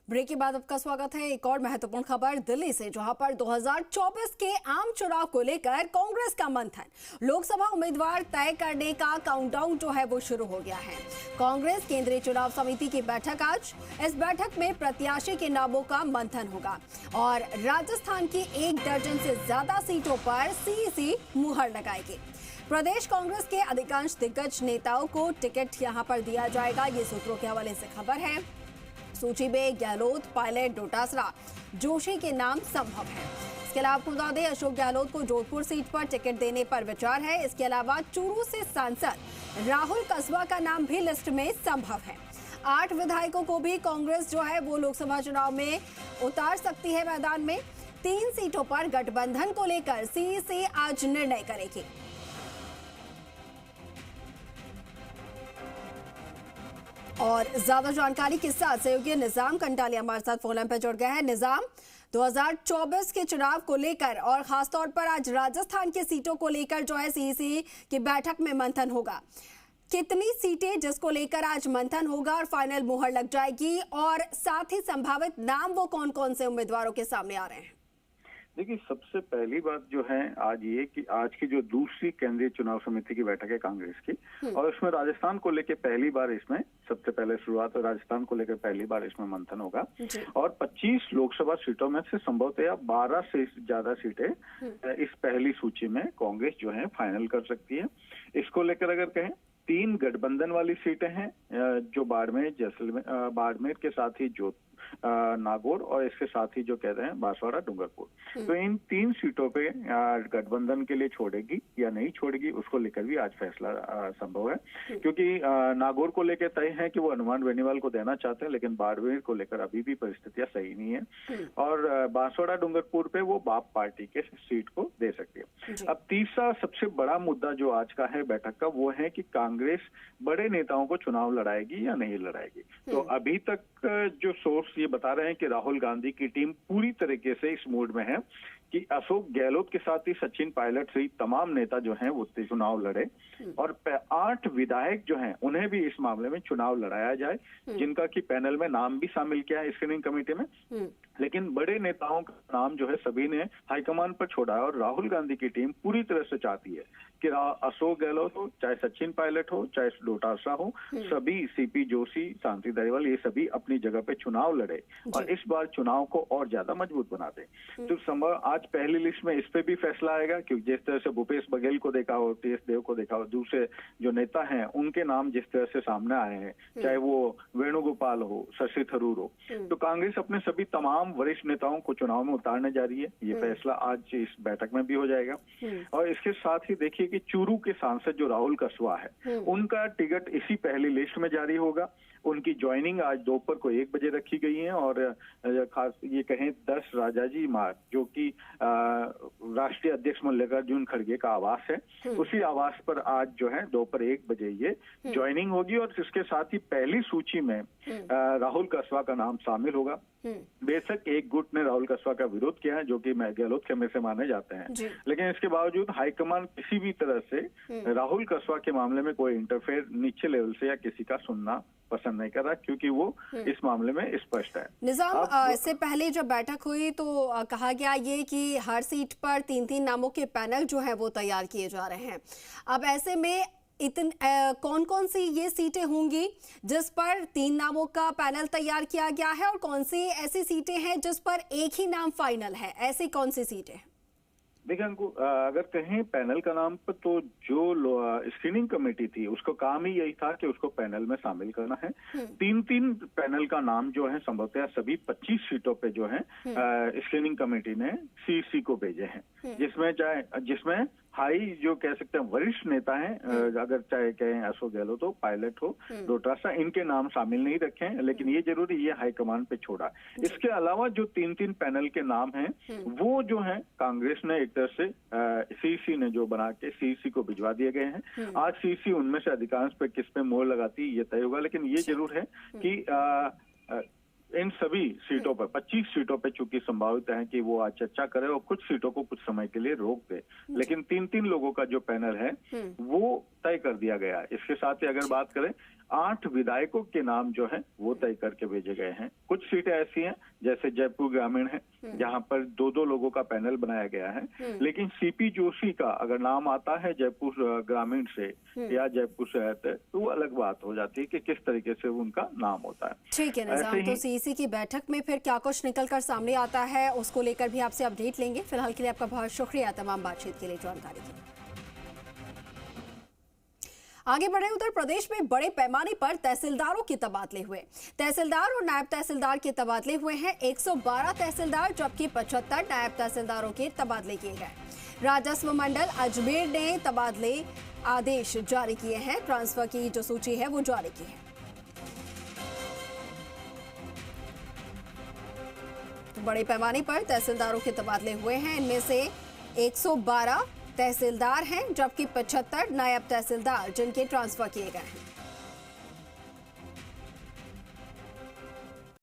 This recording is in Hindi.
ब्रेक के बाद आपका स्वागत है। एक और महत्वपूर्ण खबर दिल्ली से, जहां पर 2024 के आम चुनाव को लेकर कांग्रेस का मंथन, लोकसभा उम्मीदवार तय करने का काउंटडाउन जो है वो शुरू हो गया है। कांग्रेस केंद्रीय चुनाव समिति की बैठक आज। इस बैठक में प्रत्याशी के नामों का मंथन होगा और राजस्थान की 1 दर्जन से ज्यादा सीटों पर सीईसी मुहर लगाएगी। प्रदेश कांग्रेस के अधिकांश दिग्गज नेताओं को टिकट यहां पर दिया जाएगा, ये सूत्रों के हवाले से खबर है। सूची में गहलोत, पायलट, डोटासरा, जोशी के नाम संभव है। इसके अलावा आपको बता दें, अशोक गहलोत को जोधपुर सीट पर टिकट देने पर विचार है। इसके अलावा चूरू से सांसद राहुल कसवा का नाम भी लिस्ट में संभव है। 8 विधायकों को भी कांग्रेस जो है वो लोकसभा चुनाव में उतार सकती है मैदान में। 3 सीटों पर गठबंधन को लेकर सीईसी आज निर्णय करेगी। और ज्यादा जानकारी के साथ सहयोगी निजाम कंटाली हमारे साथ फोन पे जुड़ गए हैं। निजाम, 2024 के चुनाव को लेकर और खासतौर पर आज राजस्थान की सीटों को लेकर जो है सीईसी की बैठक में मंथन होगा। कितनी सीटें जिसको लेकर आज मंथन होगा और फाइनल मुहर लग जाएगी, और साथ ही संभावित नाम वो कौन कौन से उम्मीदवारों के सामने आ रहे हैं? देखिए, सबसे पहली बात जो है आज ये कि आज की जो दूसरी केंद्रीय चुनाव समिति की बैठक है कांग्रेस की, और उसमें राजस्थान को लेकर पहली बार इसमें सबसे पहले शुरुआत राजस्थान को लेकर पहली बार इसमें मंथन होगा। और 25 लोकसभा सीटों में से संभवतः 12 से ज्यादा सीटें इस पहली सूची में कांग्रेस जो है फाइनल कर सकती है। इसको लेकर अगर कहें, 3 गठबंधन वाली सीटें हैं जो बाड़मेर, जैसलमेर, बाड़मेर के साथ ही नागौर और इसके साथ ही जो कहते हैं बांसवाड़ा, डूंगरपुर। तो इन 3 सीटों पे गठबंधन के लिए छोड़ेगी या नहीं छोड़ेगी, उसको लेकर भी आज फैसला संभव है। क्योंकि नागौर को लेकर तय है कि वो हनुमान बेनीवाल को देना चाहते हैं, लेकिन बाड़मेर को लेकर अभी भी परिस्थितियां सही नहीं है। और बांसवाड़ा, डूंगरपुर पे वो बाप पार्टी के सीट को दे सकती है। अब तीसरा सबसे बड़ा मुद्दा जो आज का है बैठक का, वो है कि कांग्रेस बड़े नेताओं को चुनाव लड़ाएगी या नहीं लड़ाएगी। तो अभी तक जो सोर्स ये बता रहे हैं कि राहुल गांधी की टीम पूरी तरीके से इस मूड में है कि अशोक गहलोत के साथ ही सचिन पायलट सहित तमाम नेता जो हैं वो चुनाव लड़े, और 8 विधायक जो हैं उन्हें भी इस मामले में चुनाव लड़ाया जाए, जिनका कि पैनल में नाम भी शामिल किया है स्क्रीनिंग कमेटी में। लेकिन बड़े नेताओं का नाम जो है सभी ने हाईकमान पर छोड़ा है, और राहुल गांधी की टीम पूरी तरह से चाहती है कि अशोक गहलोत हो, चाहे सचिन पायलट हो, चाहे डोटासरा हो, सभी सीपी जोशी, शांति धारीवाल, ये सभी अपनी जगह पे चुनाव लड़े और इस बार चुनाव को और ज्यादा मजबूत बना दे। तो आज पहली लिस्ट में इस पे भी फैसला आएगा, क्योंकि जिस तरह से भूपेश बघेल को देखा हो, तेज देव को देखा हो, दूसरे जो नेता हैं उनके नाम जिस तरह से सामने आए हैं, चाहे वो वेणुगोपाल हो, शशि थरूर हो, तो कांग्रेस अपने सभी तमाम वरिष्ठ नेताओं को चुनाव में उतारने जा रही है। ये फैसला आज इस बैठक में भी हो जाएगा। और इसके साथ ही देखिए कि चूरू के सांसद जो राहुल कसवा है, उनका टिकट इसी पहली लिस्ट में जारी होगा। उनकी ज्वाइनिंग आज दोपहर को 1 बजे रखी गई है, और खास ये कहें 10 राजाजी मार्ग, जो कि राष्ट्रीय अध्यक्ष मल्लिकार्जुन खड़गे का आवास है, उसी आवास पर आज जो है दोपहर 1 बजे ये ज्वाइनिंग होगी। और इसके साथ ही पहली सूची में राहुल कसवा का नाम शामिल होगा। बेशक एक गुट ने राहुल कसवा का विरोध किया है, जो कि गहलोत के में से माने जाते हैं, लेकिन इसके बावजूद हाईकमान किसी भी तरह से राहुल कसवा के मामले में कोई इंटरफेयर नीचे लेवल से या किसी का सुनना पसंद नहीं कर रहा, क्योंकि वो इस मामले में स्पष्ट है। निजाम, इससे पहले जब बैठक हुई तो कहा गया ये कि हर सीट पर 3-3 नामों के पैनल जो है वो तैयार किए जा रहे हैं। अब ऐसे में कौन कौन सी ये सीटें होंगी जिस पर 3 नामों का पैनल तैयार किया गया है, और कौन सी ऐसी सीटें हैं जिस पर एक ही नाम फाइनल है? ऐसी कौन सी सीटें? देखिए अंकु, अगर कहें पैनल का नाम पर, तो जो स्क्रीनिंग कमेटी थी उसको काम ही यही था कि उसको पैनल में शामिल करना है। 3-3 पैनल का नाम जो है संभवतः सभी 25 सीटों पे जो है स्क्रीनिंग कमेटी ने सीईसी को भेजे हैं, जिसमें हाई जो कह सकते हैं वरिष्ठ नेता हैं, अगर चाहे कहें अशोक गहलोत हो, पायलट हो, डोटासरा, इनके नाम शामिल नहीं रखे हैं, लेकिन ये जरूरी ये हाईकमान पे छोड़ा। इसके अलावा जो 3-3 पैनल के नाम हैं वो जो है कांग्रेस ने एक तरह से सीईसी ने जो बना के सीईसी को भिजवा दिए गए हैं। आज सीईसी उनमें से अधिकांश पे किस पे मोहर लगाती ये तय होगा, लेकिन ये जरूर है कि इन सभी सीटों पर 25 सीटों पर चूंकि संभावित है कि वो आज चर्चा करे और कुछ सीटों को कुछ समय के लिए रोक दे, लेकिन 3-3 लोगों का जो पैनल है वो तय कर दिया गया। इसके साथ ही अगर बात करें 8 विधायकों के नाम जो है वो तय करके भेजे गए हैं। कुछ सीटें ऐसी हैं जैसे जयपुर ग्रामीण है, जहां पर 2-2 लोगों का पैनल बनाया गया है, लेकिन सीपी जोशी का अगर नाम आता है जयपुर ग्रामीण से या जयपुर शहर से, तो वो अलग बात हो जाती है कि किस तरीके से उनका नाम होता है। ठीक है निजाम, तो सीईसी की बैठक में फिर क्या कुछ निकलकर सामने आता है उसको लेकर भी आपसे अपडेट लेंगे। फिलहाल के लिए आपका बहुत शुक्रिया तमाम बातचीत के लिए, जानकारी के लिए। आगे बढ़े, उत्तर प्रदेश में बड़े पैमाने पर तहसीलदारों के तबादले हुए। तहसीलदार और नायब तहसीलदार के तबादले हुए हैं। 112 तहसीलदार जबकि 75 नायब तहसीलदारों के तबादले किए गए। राजस्व मंडल अजमेर ने तबादले आदेश जारी किए हैं। ट्रांसफर की जो सूची है वो जारी की है। तो बड़े पैमाने पर तहसीलदारों के तबादले हुए हैं। इनमें से 112 तहसीलदार हैं जबकि 75 नायब तहसीलदार जिनके ट्रांसफर किए गए हैं।